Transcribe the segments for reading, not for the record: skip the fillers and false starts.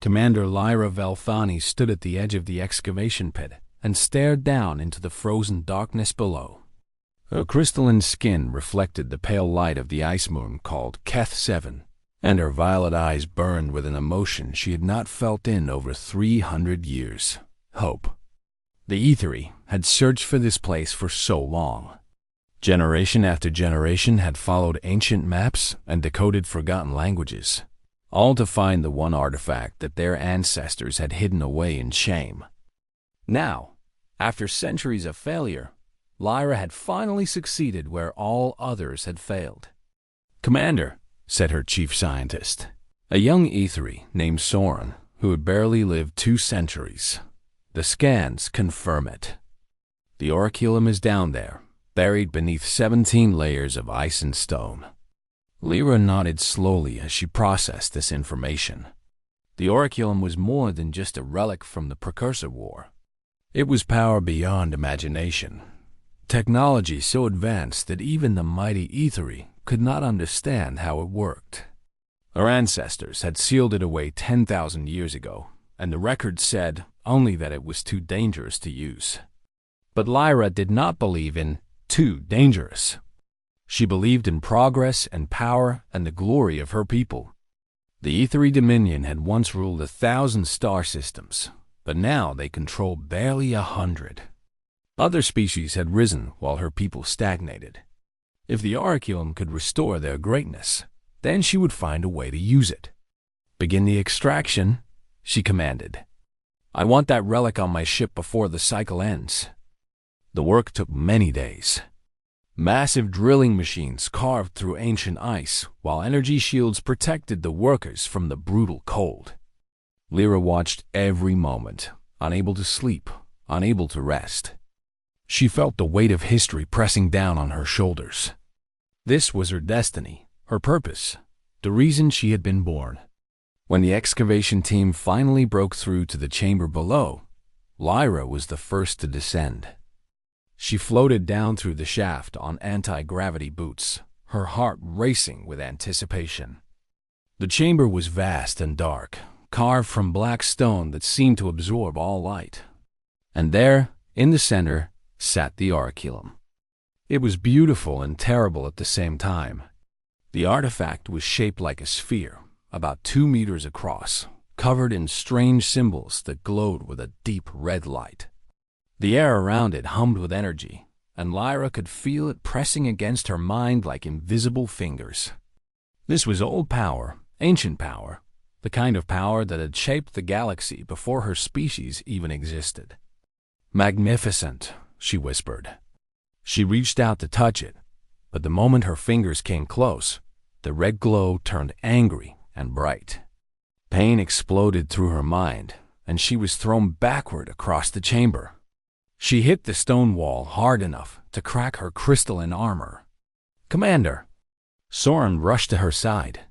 Commander Lyra Velthani stood at the edge of the excavation pit and stared down into the frozen darkness below. Her crystalline skin reflected the pale light of the ice moon called Keth 7, and her violet eyes burned with an emotion she had not felt in over 300 years: hope. The Aethery had searched for this place for so long. Generation after generation had followed ancient maps and decoded forgotten languages, all to find the one artifact that their ancestors had hidden away in shame. Now, after centuries of failure, Lyra had finally succeeded where all others had failed. "Commander," said her chief scientist, a young Aethery named Soren, who had barely lived 2 centuries. "The scans confirm it. The Oraculum is down there, buried beneath 17 layers of ice and stone." Lyra nodded slowly as she processed this information. The Oraculum was more than just a relic from the Precursor War. It was power beyond imagination, technology so advanced that even the mighty Aethery could not understand how it worked. Our ancestors had sealed it away 10,000 years ago, and the record said only that it was too dangerous to use. But Lyra did not believe in too dangerous. She believed in progress and power and the glory of her people. The Aethery Dominion had once ruled 1,000 star systems, but now they controlled barely 100. Other species had risen while her people stagnated. If the Oraculum could restore their greatness, then she would find a way to use it. "Begin the extraction," she commanded. "I want that relic on my ship before the cycle ends." The work took many days. Massive drilling machines carved through ancient ice, while energy shields protected the workers from the brutal cold. Lyra watched every moment, unable to sleep, unable to rest. She felt the weight of history pressing down on her shoulders. This was her destiny, her purpose, the reason she had been born. When the excavation team finally broke through to the chamber below, Lyra was the first to descend. She floated down through the shaft on anti-gravity boots, her heart racing with anticipation. The chamber was vast and dark, carved from black stone that seemed to absorb all light. And there, in the center, sat the Oraculum. It was beautiful and terrible at the same time. The artifact was shaped like a sphere, about 2 meters across, covered in strange symbols that glowed with a deep red light. The air around it hummed with energy, and Lyra could feel it pressing against her mind like invisible fingers. This was old power, ancient power, the kind of power that had shaped the galaxy before her species even existed. "Magnificent," she whispered. She reached out to touch it, but the moment her fingers came close, the red glow turned angry and bright. Pain exploded through her mind, and she was thrown backward across the chamber. She hit the stone wall hard enough to crack her crystalline armor. "Commander!" Soren rushed to her side.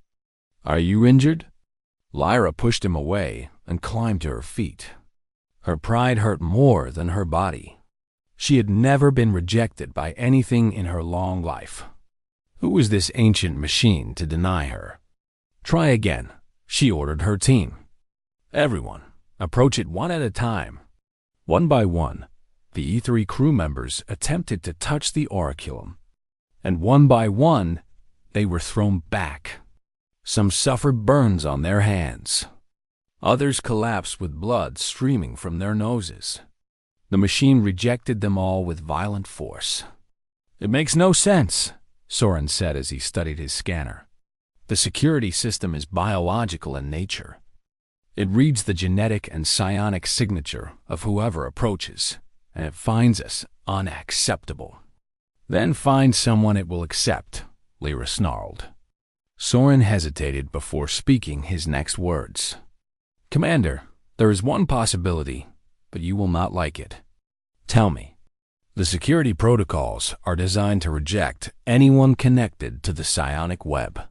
"Are you injured?" Lyra pushed him away and climbed to her feet. Her pride hurt more than her body. She had never been rejected by anything in her long life. Who was this ancient machine to deny her? "Try again," she ordered her team. "Everyone, approach it one at a time." One by one, the E3 crew members attempted to touch the Oraculum, and one by one, they were thrown back. Some suffered burns on their hands. Others collapsed with blood streaming from their noses. The machine rejected them all with violent force. "It makes no sense," Soren said as he studied his scanner. "The security system is biological in nature. It reads the genetic and psionic signature of whoever approaches, and it finds us unacceptable." "Then find someone it will accept," Lyra snarled. Soren hesitated before speaking his next words. "Commander, there is one possibility, but you will not like it. Tell me." "The security protocols are designed to reject anyone connected to the psionic web.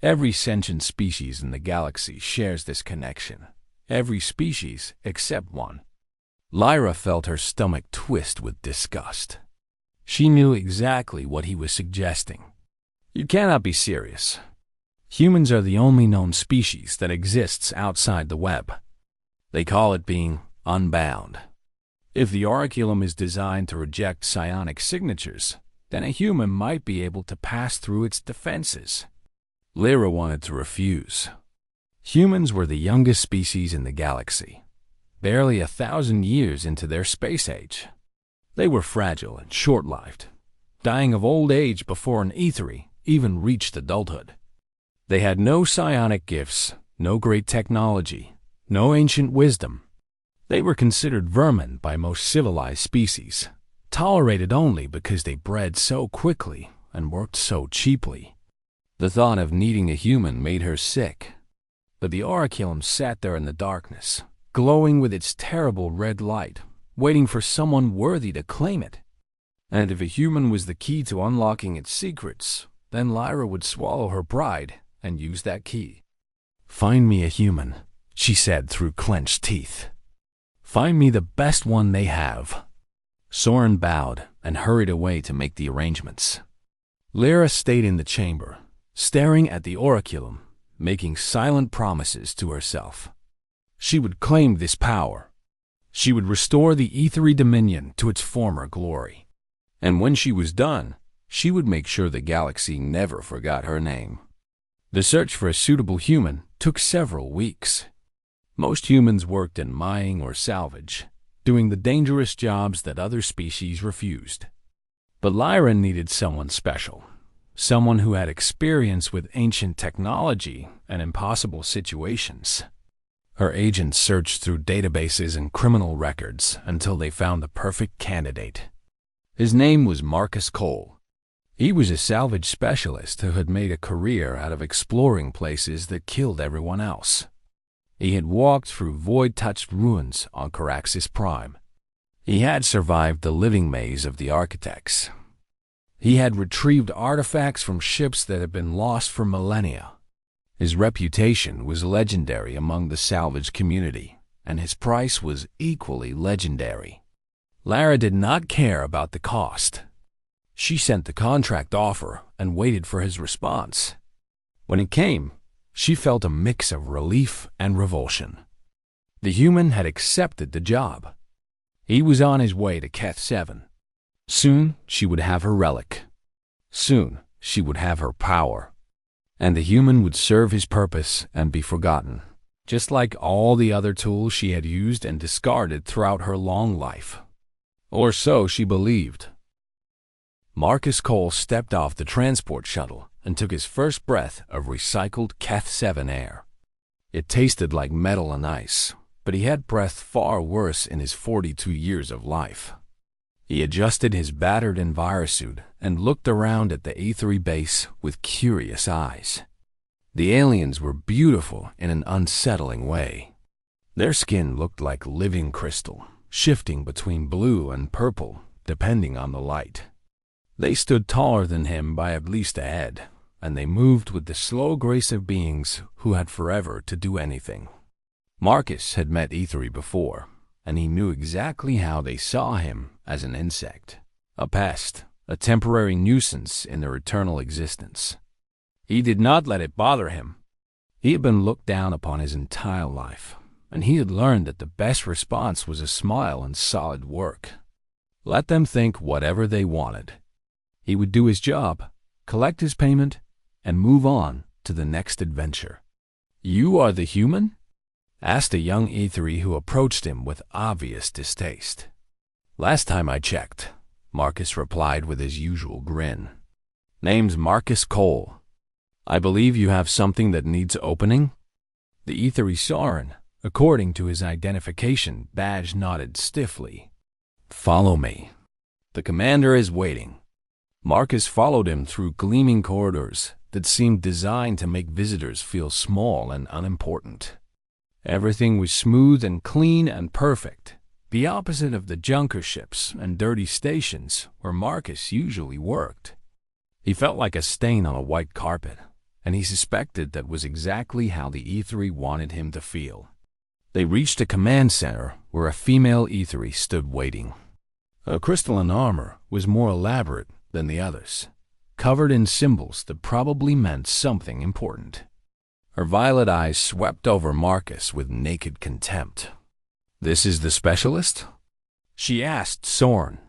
Every sentient species in the galaxy shares this connection. Every species except one." Lyra felt her stomach twist with disgust. She knew exactly what he was suggesting. "You cannot be serious." Humans are the only known species that exists outside the web. They call it being unbound. If the Oraculum is designed to reject psionic signatures, then a human might be able to pass through its defenses. Lyra wanted to refuse. Humans were the youngest species in the galaxy, barely 1,000 years into their space age. They were fragile and short-lived, dying of old age before an Aethery even reached adulthood. They had no psionic gifts, no great technology, no ancient wisdom. They were considered vermin by most civilized species, tolerated only because they bred so quickly and worked so cheaply. The thought of needing a human made her sick. But the Oraculum sat there in the darkness, glowing with its terrible red light, waiting for someone worthy to claim it. And if a human was the key to unlocking its secrets, then Lyra would swallow her pride and use that key. "Find me a human," she said through clenched teeth. "Find me the best one they have." Soren bowed and hurried away to make the arrangements. Lyra stayed in the chamber, staring at the Oraculum, making silent promises to herself. She would claim this power. She would restore the Aethery Dominion to its former glory. And when she was done, she would make sure the galaxy never forgot her name. The search for a suitable human took several weeks. Most humans worked in mining or salvage, doing the dangerous jobs that other species refused. But Lyra needed someone special, someone who had experience with ancient technology and impossible situations. Her agents searched through databases and criminal records until they found the perfect candidate. His name was Marcus Cole. He was a salvage specialist who had made a career out of exploring places that killed everyone else. He had walked through void-touched ruins on Caraxes Prime. He had survived the living maze of the architects. He had retrieved artifacts from ships that had been lost for millennia. His reputation was legendary among the salvage community, and his price was equally legendary. Lyra did not care about the cost. She sent the contract offer and waited for his response. When it came, she felt a mix of relief and revulsion. The human had accepted the job. He was on his way to Keth 7. Soon she would have her relic. Soon she would have her power. And the human would serve his purpose and be forgotten, just like all the other tools she had used and discarded throughout her long life. Or so she believed. Marcus Cole stepped off the transport shuttle and took his first breath of recycled Keth 7 air. It tasted like metal and ice, but he had breathed far worse in his 42 years of life. He adjusted his battered envirosuit and looked around at the Aethery base with curious eyes. The aliens were beautiful in an unsettling way. Their skin looked like living crystal, shifting between blue and purple, depending on the light. They stood taller than him by at least a head, and they moved with the slow grace of beings who had forever to do anything. Marcus had met Aethery before, and he knew exactly how they saw him as an insect, a pest, a temporary nuisance in their eternal existence. He did not let it bother him. He had been looked down upon his entire life, and he had learned that the best response was a smile and solid work. Let them think whatever they wanted. He would do his job, collect his payment, and move on to the next adventure. "You are the human?" asked a young Aethery who approached him with obvious distaste. "Last time I checked," Marcus replied with his usual grin. "Name's Marcus Cole. I believe you have something that needs opening?" The Aethery Soren, according to his identification badge, nodded stiffly. "Follow me. The commander is waiting." Marcus followed him through gleaming corridors that seemed designed to make visitors feel small and unimportant. Everything was smooth and clean and perfect, the opposite of the junker ships and dirty stations where Marcus usually worked. He felt like a stain on a white carpet, and he suspected that was exactly how the Aethery wanted him to feel. They reached a command center where a female Aethery stood waiting. Her crystalline armor was more elaborate than the others. covered in symbols that probably meant something important. Her violet eyes swept over Marcus with naked contempt. "This is the specialist?" she asked Soren.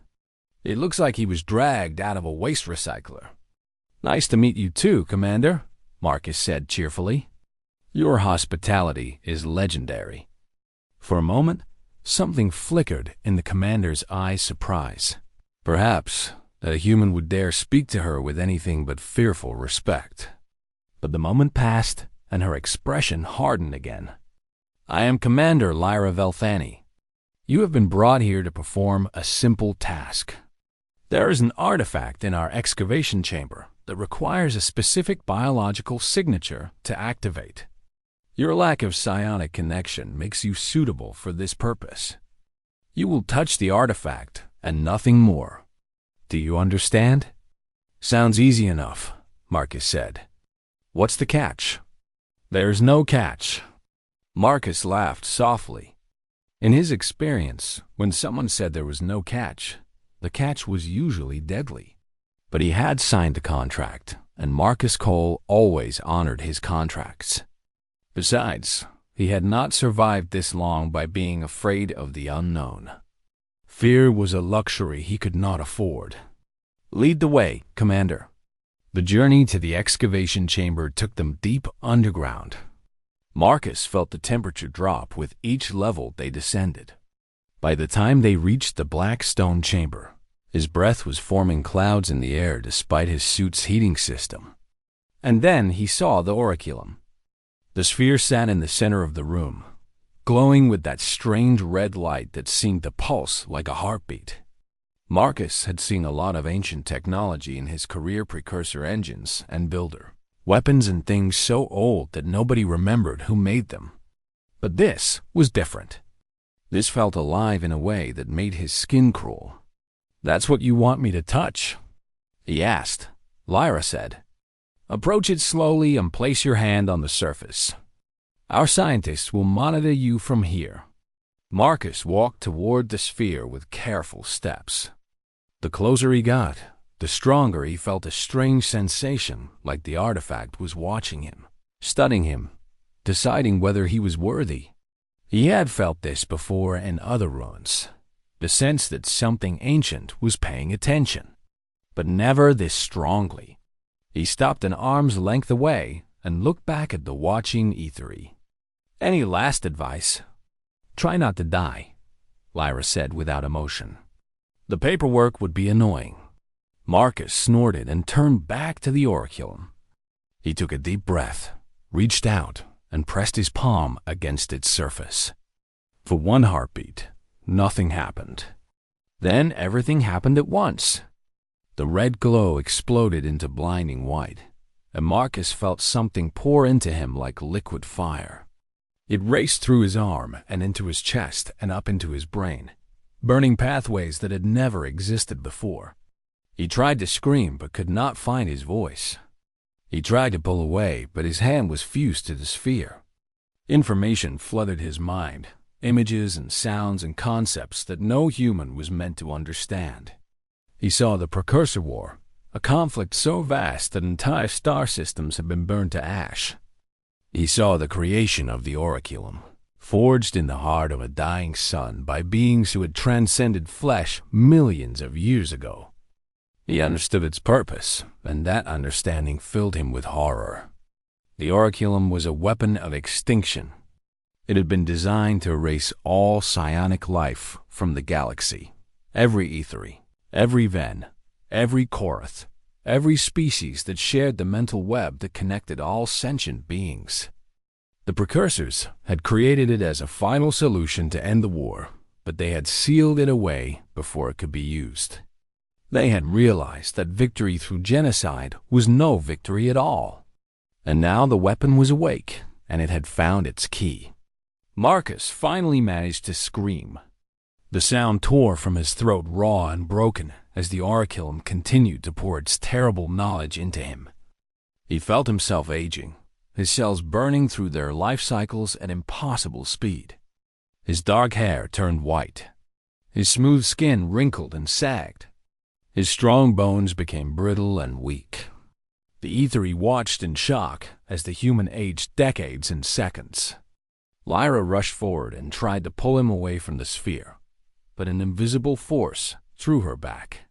"It looks like he was dragged out of a waste recycler." "Nice to meet you too, Commander," Marcus said cheerfully. "Your hospitality is legendary." For a moment, something flickered in the commander's eyes' surprise. Perhaps that a human would dare speak to her with anything but fearful respect. But the moment passed, and her expression hardened again. "I am Commander Lyra Velthani. You have been brought here to perform a simple task. There is an artifact in our excavation chamber that requires a specific biological signature to activate. Your lack of psionic connection makes you suitable for this purpose. You will touch the artifact and nothing more. Do you understand?" "Sounds easy enough," Marcus said. "What's the catch?" "There's no catch." Marcus laughed softly. In his experience, when someone said there was no catch, the catch was usually deadly. But he had signed a contract, and Marcus Cole always honored his contracts. Besides, he had not survived this long by being afraid of the unknown. Fear was a luxury he could not afford. "Lead the way, Commander." The journey to the excavation chamber took them deep underground. Marcus felt the temperature drop with each level they descended. By the time they reached the black stone chamber, his breath was forming clouds in the air despite his suit's heating system. And then he saw the Oraculum. The sphere sat in the center of the room, glowing with that strange red light that seemed to pulse like a heartbeat. Marcus had seen a lot of ancient technology in his career: precursor engines and builder, weapons and things so old that nobody remembered who made them. But this was different. This felt alive in a way that made his skin crawl. "That's what you want me to touch?" he asked. Lyra said, "Approach it slowly and place your hand on the surface. Our scientists will monitor you from here." Marcus walked toward the sphere with careful steps. The closer he got, the stronger he felt a strange sensation, like the artifact was watching him, studying him, deciding whether he was worthy. He had felt this before in other ruins, the sense that something ancient was paying attention, but never this strongly. He stopped an arm's length away and looked back at the watching Ethery. "Any last advice?" "Try not to die," Lyra said without emotion. "The paperwork would be annoying." Marcus snorted and turned back to the Oraculum. He took a deep breath, reached out, and pressed his palm against its surface. For one heartbeat, nothing happened. Then everything happened at once. The red glow exploded into blinding white, and Marcus felt something pour into him like liquid fire. It raced through his arm and into his chest and up into his brain, burning pathways that had never existed before. He tried to scream but could not find his voice. He tried to pull away, but his hand was fused to the sphere. Information flooded his mind, images and sounds and concepts that no human was meant to understand. He saw the Precursor War, a conflict so vast that entire star systems had been burned to ash. He saw the creation of the Oraculum, forged in the heart of a dying sun by beings who had transcended flesh millions of years ago. He understood its purpose, and that understanding filled him with horror. The Oraculum was a weapon of extinction. It had been designed to erase all psionic life from the galaxy, every Ethery, every Ven, every Korath, every species that shared the mental web that connected all sentient beings. The Precursors had created it as a final solution to end the war, but they had sealed it away before it could be used. They had realized that victory through genocide was no victory at all. And now the weapon was awake, and it had found its key. Marcus finally managed to scream. The sound tore from his throat raw and broken as the Oraculum continued to pour its terrible knowledge into him. He felt himself aging, his cells burning through their life cycles at impossible speed. His dark hair turned white. His smooth skin wrinkled and sagged. His strong bones became brittle and weak. The Ether watched in shock as the human aged decades in seconds. Lyra rushed forward and tried to pull him away from the sphere, but an invisible force threw her back.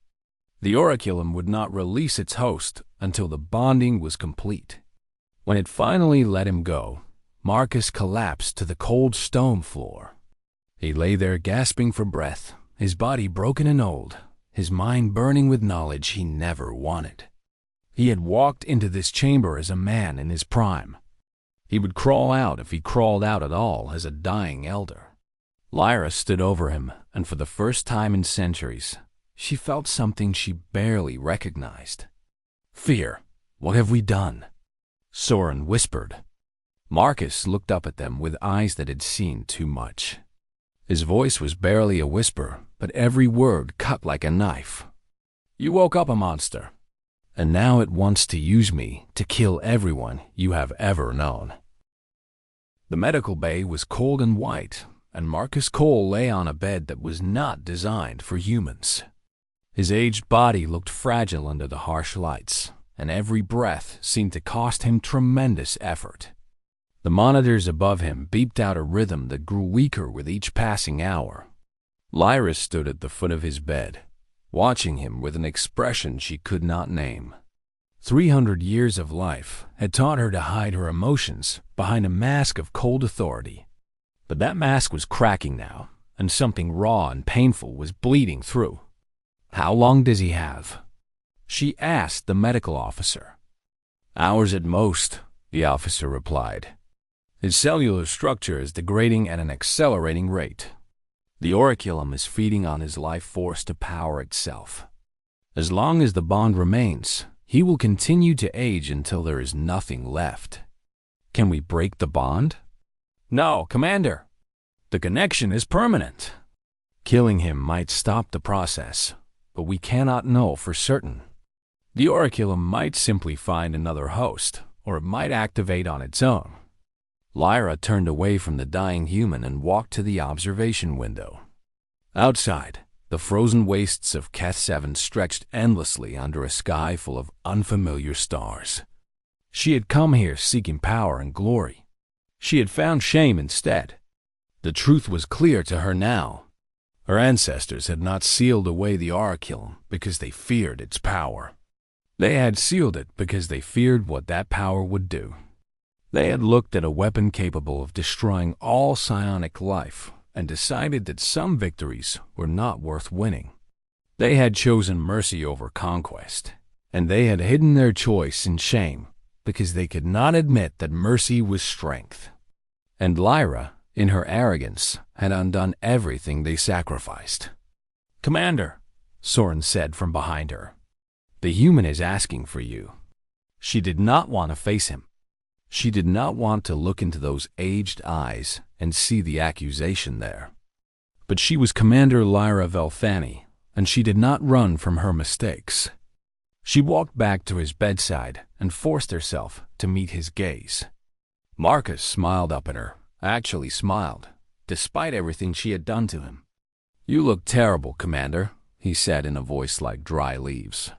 The Oraculum would not release its host until the bonding was complete. When it finally let him go, Marcus collapsed to the cold stone floor. He lay there gasping for breath, his body broken and old, his mind burning with knowledge he never wanted. He had walked into this chamber as a man in his prime. He would crawl out if he crawled out at all as a dying elder. Lyra stood over him, and for the first time in centuries, she felt something she barely recognized. "Fear, what have we done?" Soren whispered. Marcus looked up at them with eyes that had seen too much. His voice was barely a whisper, but every word cut like a knife. "You woke up a monster, and now it wants to use me to kill everyone you have ever known." The medical bay was cold and white, and Marcus Cole lay on a bed that was not designed for humans. His aged body looked fragile under the harsh lights, and every breath seemed to cost him tremendous effort. The monitors above him beeped out a rhythm that grew weaker with each passing hour. Lyra stood at the foot of his bed, watching him with an expression she could not name. 300 years of life had taught her to hide her emotions behind a mask of cold authority. But that mask was cracking now, and something raw and painful was bleeding through. "How long does he have?" she asked the medical officer. "Hours at most," the officer replied. "His cellular structure is degrading at an accelerating rate. The Oraculum is feeding on his life force to power itself. As long as the bond remains, he will continue to age until there is nothing left." "Can we break the bond?" "No, Commander. The connection is permanent. Killing him might stop the process, but we cannot know for certain. The Oraculum might simply find another host, or it might activate on its own." Lyra turned away from the dying human and walked to the observation window. Outside, the frozen wastes of Keth 7 stretched endlessly under a sky full of unfamiliar stars. She had come here seeking power and glory. She had found shame instead. The truth was clear to her now. Her ancestors had not sealed away the Oraculum because they feared its power. They had sealed it because they feared what that power would do. They had looked at a weapon capable of destroying all psionic life and decided that some victories were not worth winning. They had chosen mercy over conquest, and they had hidden their choice in shame because they could not admit that mercy was strength. And Lyra, in her arrogance, had undone everything they sacrificed. "Commander," Soren said from behind her, "the human is asking for you." She did not want to face him. She did not want to look into those aged eyes and see the accusation there. But she was Commander Lyra Velthani, and she did not run from her mistakes. She walked back to his bedside and forced herself to meet his gaze. Marcus smiled up at her, actually smiled, despite everything she had done to him. "You look terrible, Commander," he said in a voice like dry leaves.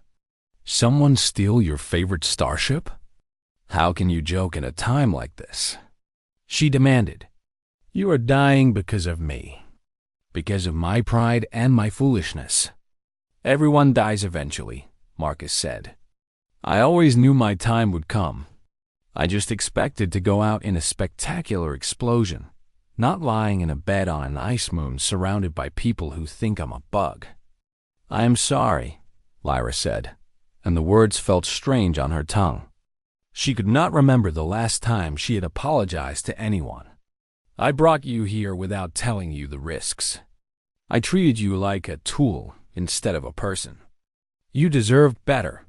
"Someone steal your favorite starship? How can you joke in a time like this?" She demanded. "You are dying because of me, because of my pride and my foolishness." "Everyone dies eventually," Marcus said. "I always knew my time would come. I just expected to go out in a spectacular explosion, not lying in a bed on an ice moon surrounded by people who think I'm a bug." "I am sorry," Lyra said, and the words felt strange on her tongue. She could not remember the last time she had apologized to anyone. "I brought you here without telling you the risks. I treated you like a tool instead of a person. You deserved better."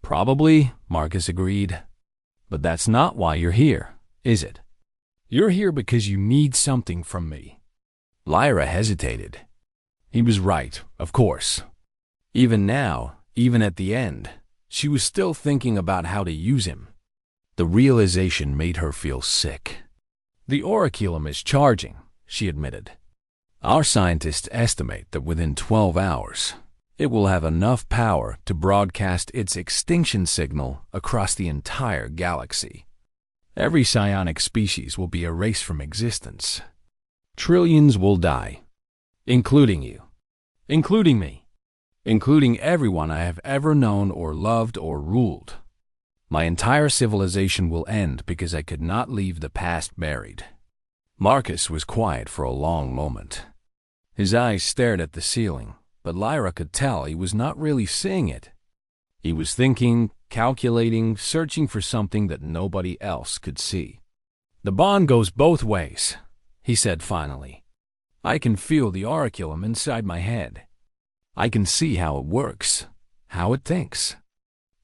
"Probably," Marcus agreed. "But that's not why you're here, is it? You're here because you need something from me." Lyra hesitated. He was right, of course. Even now, even at the end, she was still thinking about how to use him. The realization made her feel sick. "The Oraculum is charging," she admitted. "Our scientists estimate that within 12 hours, It will have enough power to broadcast its extinction signal across the entire galaxy. Every psionic species will be erased from existence. Trillions will die, including you, including me, including everyone I have ever known or loved or ruled. My entire civilization will end because I could not leave the past buried. Marcus was quiet for a long moment. His eyes stared at the ceiling, but Lyra could tell he was not really seeing it. He was thinking, calculating, searching for something that nobody else could see. "The bond goes both ways," he said finally. "I can feel the oraculum inside my head. I can see how it works, how it thinks.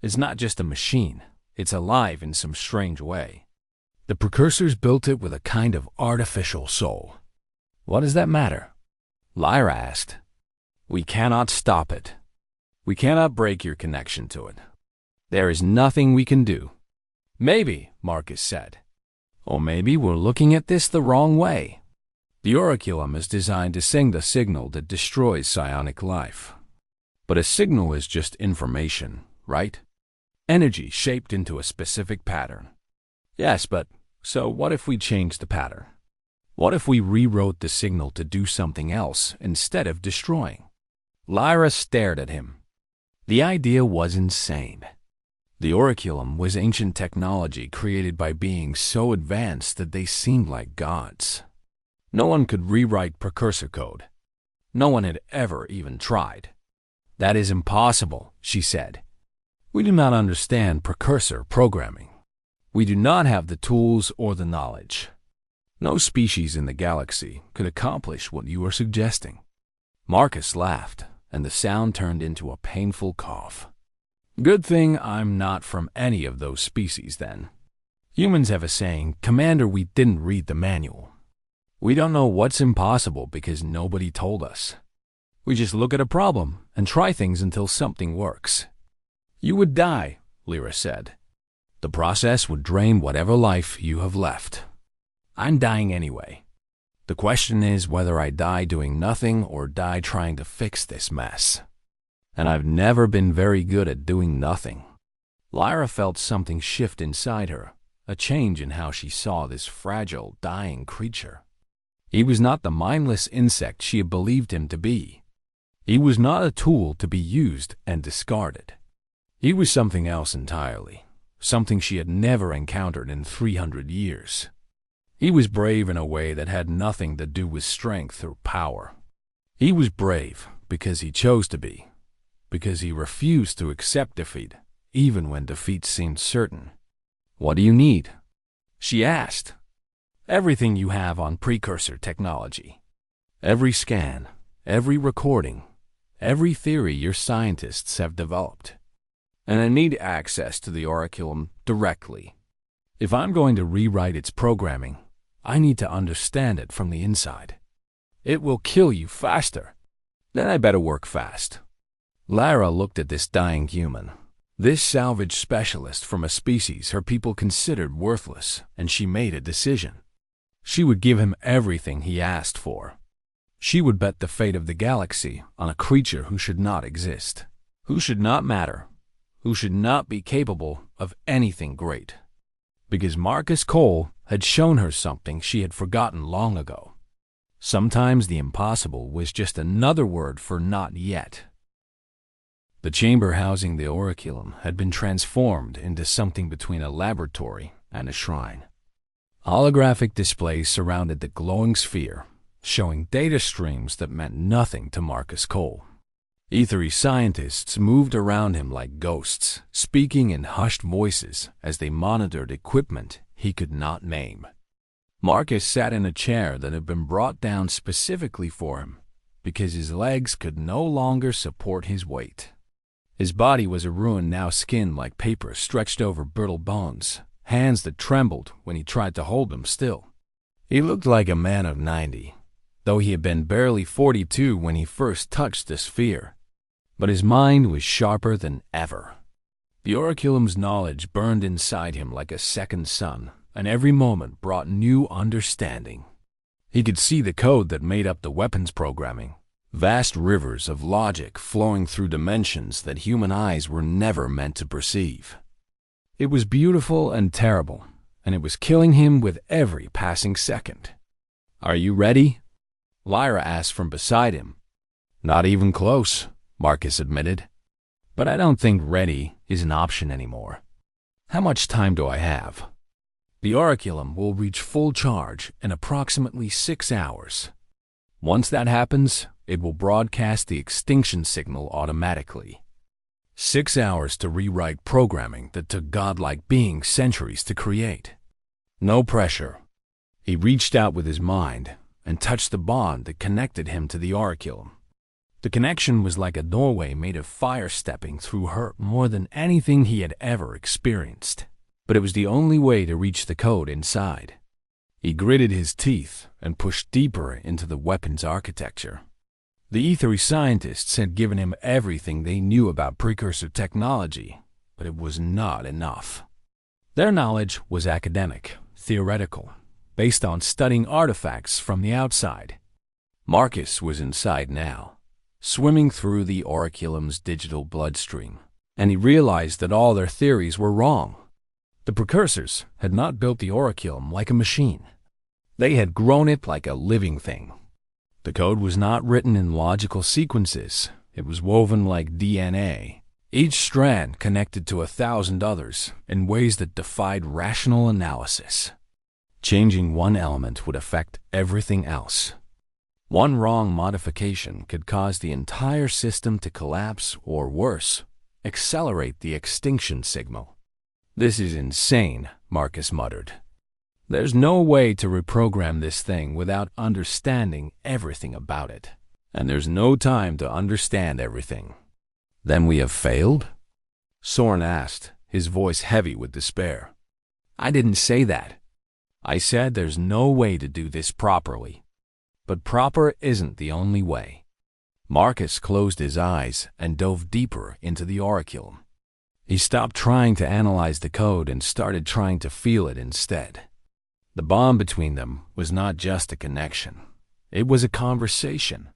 It's not just a machine. It's alive in some strange way. The precursors built it with a kind of artificial soul." "What does that matter?" Lyra asked. "We cannot stop it. We cannot break your connection to it. There is nothing we can do." "Maybe," Marcus said. "Or maybe we're looking at this the wrong way. The oraculum is designed to send the signal that destroys psionic life. But a signal is just information, right? Energy shaped into a specific pattern." "Yes, but so what if we change the pattern? What if we rewrote the signal to do something else instead of destroying?" Lyra stared at him. The idea was insane. The oraculum was ancient technology created by beings so advanced that they seemed like gods. No one could rewrite precursor code. No one had ever even tried. "That is impossible," she said. "We do not understand precursor programming. We do not have the tools or the knowledge. No species in the galaxy could accomplish what you are suggesting." Marcus laughed, and the sound turned into a painful cough. "Good thing I'm not from any of those species, then. Humans have a saying, 'Commander, we didn't read the manual.' We don't know what's impossible because nobody told us. We just look at a problem and try things until something works." "You would die," Lyra said. "The process would drain whatever life you have left. I'm dying anyway. The question is whether I die doing nothing or die trying to fix this mess. And I've never been very good at doing nothing." Lyra felt something shift inside her, a change in how she saw this fragile, dying creature. He was not the mindless insect she had believed him to be. He was not a tool to be used and discarded. He was something else entirely, something she had never encountered in 300 years. He was brave in a way that had nothing to do with strength or power. He was brave because he chose to be, because he refused to accept defeat, even when defeat seemed certain. "What do you need?" she asked. "Everything you have on precursor technology. Every scan, every recording, every theory your scientists have developed. And I need access to the oraculum directly. If I'm going to rewrite its programming, I need to understand it from the inside. It will kill you faster. Then I better work fast." Lyra looked at this dying human, this salvage specialist from a species her people considered worthless, and she made a decision. She would give him everything he asked for. She would bet the fate of the galaxy on a creature who should not exist, who should not matter, who should not be capable of anything great. Because Marcus Cole had shown her something she had forgotten long ago. Sometimes the impossible was just another word for not yet. The chamber housing the oraculum had been transformed into something between a laboratory and a shrine. Holographic displays surrounded the glowing sphere, showing data streams that meant nothing to Marcus Cole. Ethery scientists moved around him like ghosts, speaking in hushed voices as they monitored equipment he could not name. Marcus sat in a chair that had been brought down specifically for him, because his legs could no longer support his weight. His body was a ruin, now skin like paper stretched over brittle bones, hands that trembled when he tried to hold them still. He looked like a man of 90, though he had been barely 42 when he first touched the sphere. But his mind was sharper than ever. The oraculum's knowledge burned inside him like a second sun, and every moment brought new understanding. He could see the code that made up the weapons programming, vast rivers of logic flowing through dimensions that human eyes were never meant to perceive. It was beautiful and terrible, and it was killing him with every passing second. "Are you ready?" Lyra asked from beside him. "Not even close," Marcus admitted. "But I don't think ready is an option anymore. How much time do I have?" "The Oraculum will reach full charge in approximately 6 hours. Once that happens, it will broadcast the extinction signal automatically. 6 hours to rewrite programming that took godlike beings centuries to create. No pressure." He reached out with his mind and touched the bond that connected him to the Oraculum. The connection was like a doorway made of fire stepping through her more than anything he had ever experienced. But it was the only way to reach the code inside. He gritted his teeth and pushed deeper into the weapon's architecture. The ethery scientists had given him everything they knew about precursor technology, but it was not enough. Their knowledge was academic, theoretical, based on studying artifacts from the outside. Marcus was inside now, swimming through the Oraculum's digital bloodstream, and he realized that all their theories were wrong. The precursors had not built the Oraculum like a machine. They had grown it like a living thing. The code was not written in logical sequences. It was woven like DNA, each strand connected to 1,000 others in ways that defied rational analysis. Changing one element would affect everything else. One wrong modification could cause the entire system to collapse or, worse, accelerate the extinction signal. "This is insane," Marcus muttered. "There's no way to reprogram this thing without understanding everything about it. And there's no time to understand everything." "Then we have failed?" Soren asked, his voice heavy with despair. "I didn't say that. I said there's no way to do this properly. But proper isn't the only way." Marcus closed his eyes and dove deeper into the Oraculum. He stopped trying to analyze the code and started trying to feel it instead. The bond between them was not just a connection. It was a conversation.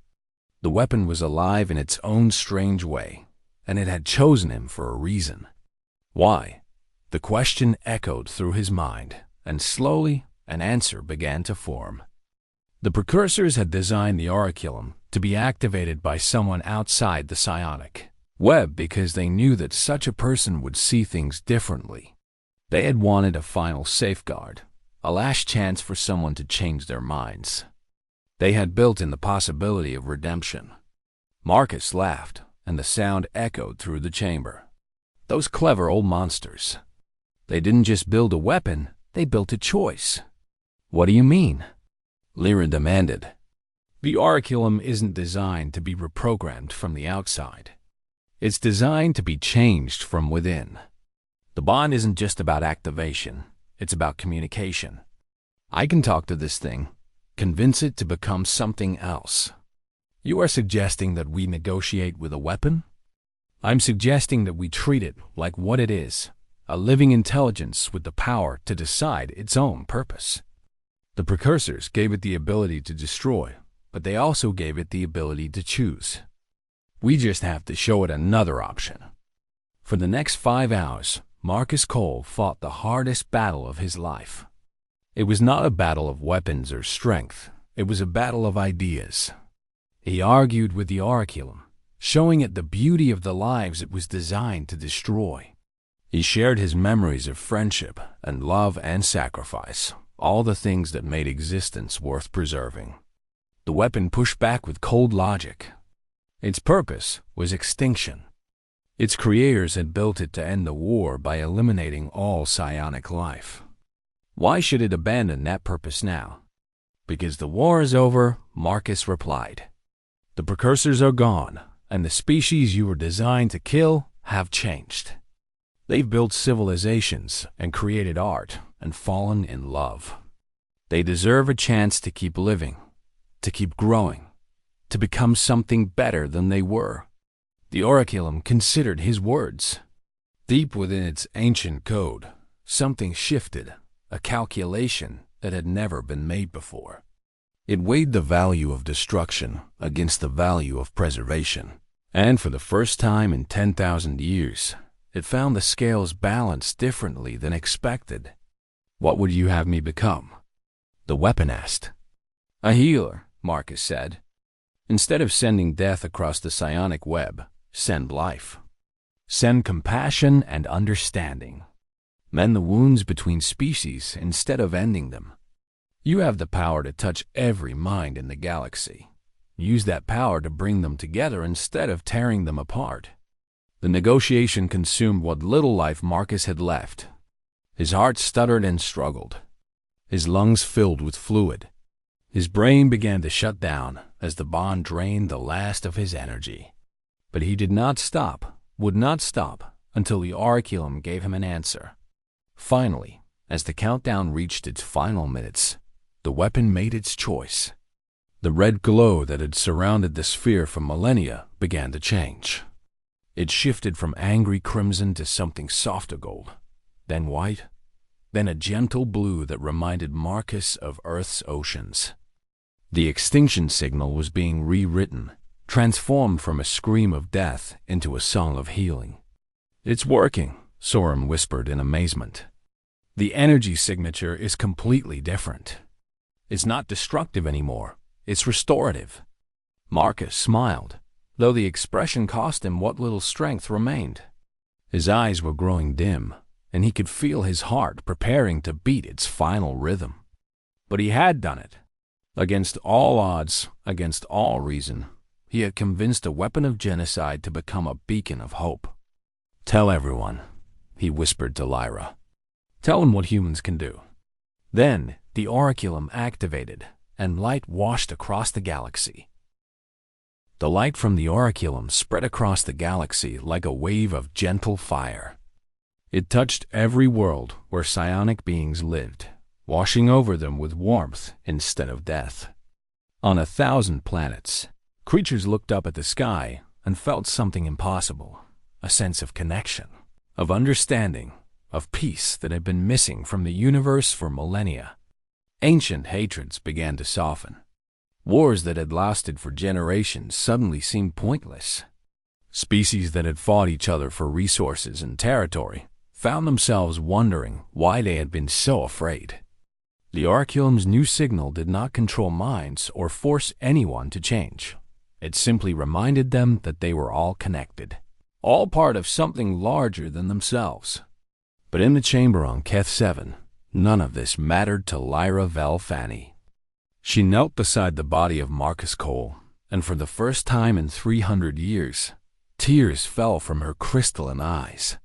The weapon was alive in its own strange way, and it had chosen him for a reason. Why? The question echoed through his mind, and slowly an answer began to form. The precursors had designed the Oraculum to be activated by someone outside the psionic web because they knew that such a person would see things differently. They had wanted a final safeguard, a last chance for someone to change their minds. They had built in the possibility of redemption. Marcus laughed, and the sound echoed through the chamber. Those clever old monsters. They didn't just build a weapon, they built a choice. "What do you mean?" Lyra demanded. "The Oraculum isn't designed to be reprogrammed from the outside. It's designed to be changed from within. The bond isn't just about activation, it's about communication. I can talk to this thing, convince it to become something else. You are suggesting that we negotiate with a weapon? I'm suggesting that we treat it like what it is, a living intelligence with the power to decide its own purpose. The precursors gave it the ability to destroy, but they also gave it the ability to choose. We just have to show it another option." For the next 5 hours, Marcus Cole fought the hardest battle of his life. It was not a battle of weapons or strength. It was a battle of ideas. He argued with the Oraculum, showing it the beauty of the lives it was designed to destroy. He shared his memories of friendship and love and sacrifice, all the things that made existence worth preserving. The weapon pushed back with cold logic. Its purpose was extinction. Its creators had built it to end the war by eliminating all psionic life. Why should it abandon that purpose now? "Because the war is over," Marcus replied. "The precursors are gone, and the species you were designed to kill have changed. They've built civilizations and created art and fallen in love. They deserve a chance to keep living, to keep growing, to become something better than they were." The Oraculum considered his words. Deep within its ancient code, something shifted, a calculation that had never been made before. It weighed the value of destruction against the value of preservation. And for the first time in 10,000 years, it found the scales balanced differently than expected. "What would you have me become?" the weapon asked. "A healer," Marcus said. "Instead of sending death across the psionic web, send life. Send compassion and understanding. Mend the wounds between species instead of ending them. You have the power to touch every mind in the galaxy. Use that power to bring them together instead of tearing them apart." The negotiation consumed what little life Marcus had left. His heart stuttered and struggled. His lungs filled with fluid. His brain began to shut down as the bond drained the last of his energy. But he did not stop, would not stop, until the Oraculum gave him an answer. Finally, as the countdown reached its final minutes, the weapon made its choice. The red glow that had surrounded the sphere for millennia began to change. It shifted from angry crimson to something softer gold, then white, then a gentle blue that reminded Marcus of Earth's oceans. The extinction signal was being rewritten, transformed from a scream of death into a song of healing. "It's working," Sorum whispered in amazement. "The energy signature is completely different. It's not destructive anymore. It's restorative." Marcus smiled, though the expression cost him what little strength remained. His eyes were growing dim, and he could feel his heart preparing to beat its final rhythm. But he had done it. Against all odds, against all reason, he had convinced a weapon of genocide to become a beacon of hope. "Tell everyone," he whispered to Lyra. "Tell them what humans can do." Then the Oraculum activated, and light washed across the galaxy. The light from the Oraculum spread across the galaxy like a wave of gentle fire. It touched every world where psionic beings lived, washing over them with warmth instead of death. On 1,000 planets, creatures looked up at the sky and felt something impossible, a sense of connection, of understanding, of peace that had been missing from the universe for millennia. Ancient hatreds began to soften. Wars that had lasted for generations suddenly seemed pointless. Species that had fought each other for resources and territory found themselves wondering why they had been so afraid. The Oraculum's new signal did not control minds or force anyone to change. It simply reminded them that they were all connected, all part of something larger than themselves. But in the chamber on Keth 7, none of this mattered to Lyra Velfani. She knelt beside the body of Marcus Cole, and for the first time in 300 years, tears fell from her crystalline eyes.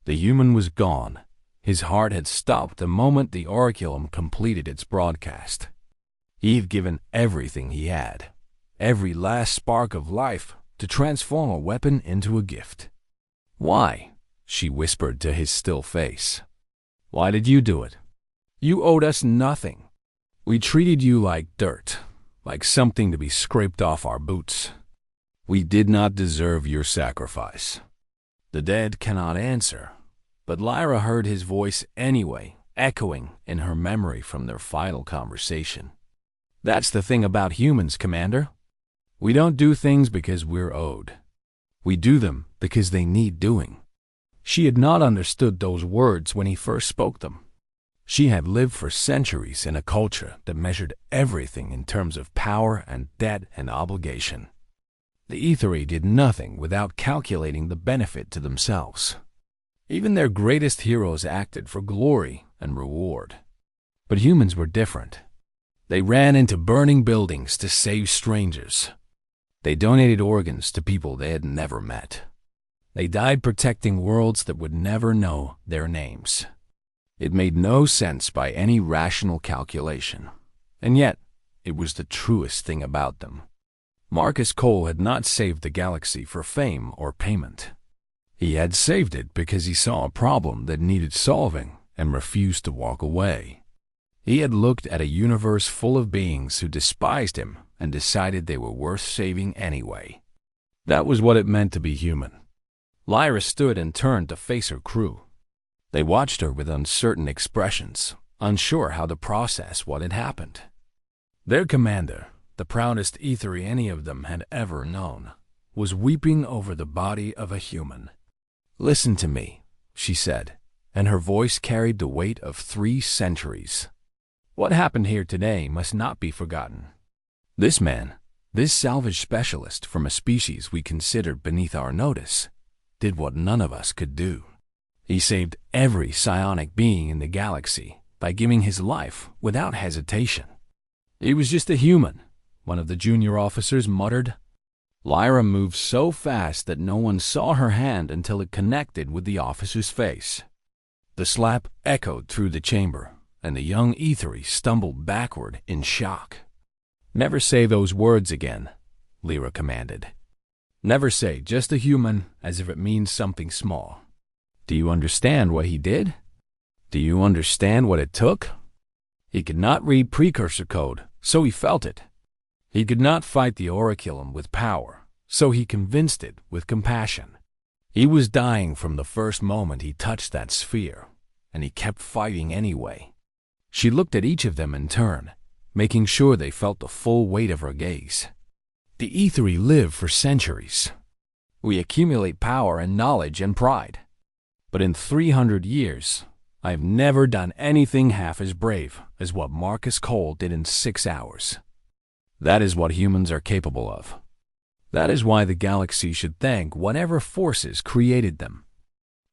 The human was gone. His heart had stopped the moment the Oraculum completed its broadcast. He had given everything he had, every last spark of life, to transform a weapon into a gift. "Why?" she whispered to his still face. "Why did you do it? You owed us nothing. We treated you like dirt, like something to be scraped off our boots. We did not deserve your sacrifice." The dead cannot answer, but Lyra heard his voice anyway, echoing in her memory from their final conversation. "That's the thing about humans, Commander. We don't do things because we're owed. We do them because they need doing." She had not understood those words when he first spoke them. She had lived for centuries in a culture that measured everything in terms of power and debt and obligation. The Aetheri did nothing without calculating the benefit to themselves. Even their greatest heroes acted for glory and reward. But humans were different. They ran into burning buildings to save strangers. They donated organs to people they had never met. They died protecting worlds that would never know their names. It made no sense by any rational calculation, and yet it was the truest thing about them. Marcus Cole had not saved the galaxy for fame or payment. He had saved it because he saw a problem that needed solving and refused to walk away. He had looked at a universe full of beings who despised him and decided they were worth saving anyway. That was what it meant to be human. Lyra stood and turned to face her crew. They watched her with uncertain expressions, unsure how to process what had happened. Their commander, the proudest ethery any of them had ever known, was weeping over the body of a human. "Listen to me," she said, and her voice carried the weight of 3 centuries. "What happened here today must not be forgotten. This man, this salvage specialist from a species we considered beneath our notice, did what none of us could do. He saved every psionic being in the galaxy by giving his life without hesitation." "He was just a human," one of the junior officers muttered. Lyra moved so fast that no one saw her hand until it connected with the officer's face. The slap echoed through the chamber, and the young ethery stumbled backward in shock. "Never say those words again," Lyra commanded. "Never say 'just a human' as if it means something small. Do you understand what he did? Do you understand what it took? He could not read precursor code, so he felt it. He could not fight the Oraculum with power, so he convinced it with compassion. He was dying from the first moment he touched that sphere, and he kept fighting anyway." She looked at each of them in turn, making sure they felt the full weight of her gaze. "The ethery live for centuries. We accumulate power and knowledge and pride. But in 300 years, I have never done anything half as brave as what Marcus Cole did in 6 hours. That is what humans are capable of. That is why the galaxy should thank whatever forces created them."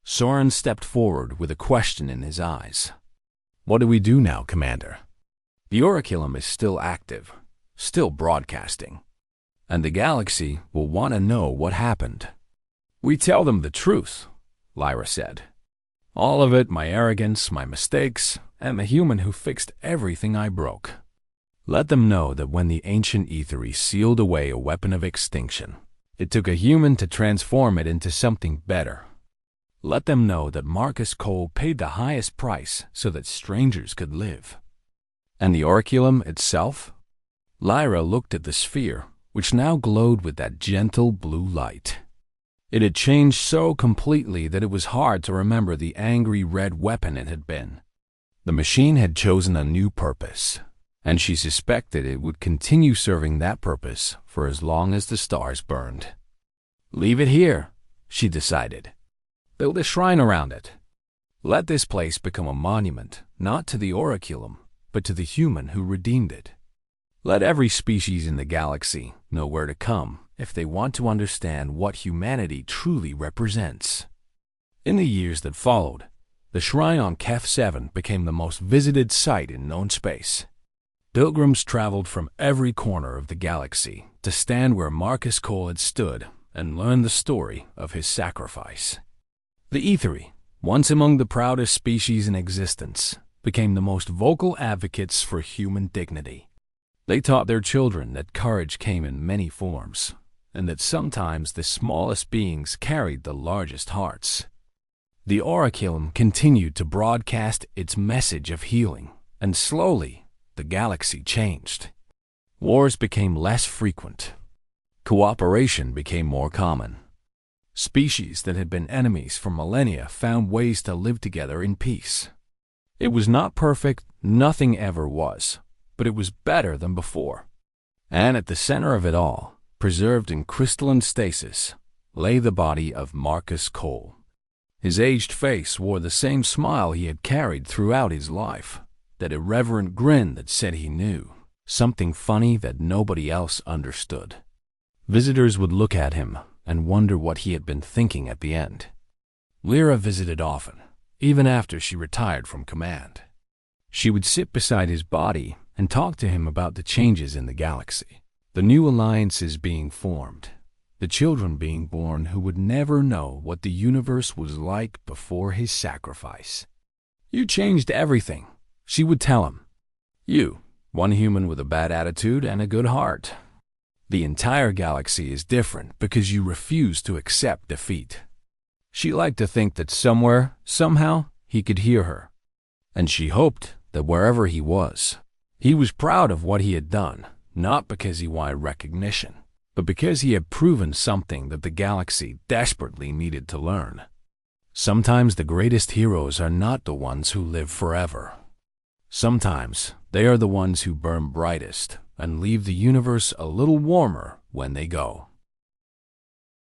Soren stepped forward with a question in his eyes. "What do we do now, Commander? The Oraculum is still active, still broadcasting, and the galaxy will want to know what happened." "We tell them the truth," Lyra said. "All of it, my arrogance, my mistakes, and the human who fixed everything I broke. Let them know that when the ancient ethery sealed away a weapon of extinction, it took a human to transform it into something better. Let them know that Marcus Cole paid the highest price so that strangers could live. And the Oraculum itself?" Lyra looked at the sphere, which now glowed with that gentle blue light. It had changed so completely that it was hard to remember the angry red weapon it had been. The machine had chosen a new purpose, and she suspected it would continue serving that purpose for as long as the stars burned. "Leave it here," she decided. "Build a shrine around it. Let this place become a monument, not to the Oraculum, but to the human who redeemed it. Let every species in the galaxy know where to come if they want to understand what humanity truly represents." In the years that followed, the shrine on Kef 7 became the most visited site in known space. Pilgrims traveled from every corner of the galaxy to stand where Marcus Cole had stood and learn the story of his sacrifice. The ethery, once among the proudest species in existence, became the most vocal advocates for human dignity. They taught their children that courage came in many forms, and that sometimes the smallest beings carried the largest hearts. The Oraculum continued to broadcast its message of healing, and slowly, the galaxy changed. Wars became less frequent. Cooperation became more common. Species that had been enemies for millennia found ways to live together in peace. It was not perfect, nothing ever was, but it was better than before. And at the center of it all, preserved in crystalline stasis, lay the body of Marcus Cole. His aged face wore the same smile he had carried throughout his life, that irreverent grin that said he knew, something funny that nobody else understood. Visitors would look at him and wonder what he had been thinking at the end. Lyra visited often, even after she retired from command. She would sit beside his body and talk to him about the changes in the galaxy, the new alliances being formed, the children being born who would never know what the universe was like before his sacrifice. "You changed everything," she would tell him. "You, one human with a bad attitude and a good heart. The entire galaxy is different because you refuse to accept defeat." She liked to think that somewhere, somehow, he could hear her. And she hoped that wherever he was proud of what he had done, not because he wanted recognition, but because he had proven something that the galaxy desperately needed to learn. Sometimes the greatest heroes are not the ones who live forever. Sometimes they are the ones who burn brightest and leave the universe a little warmer when they go.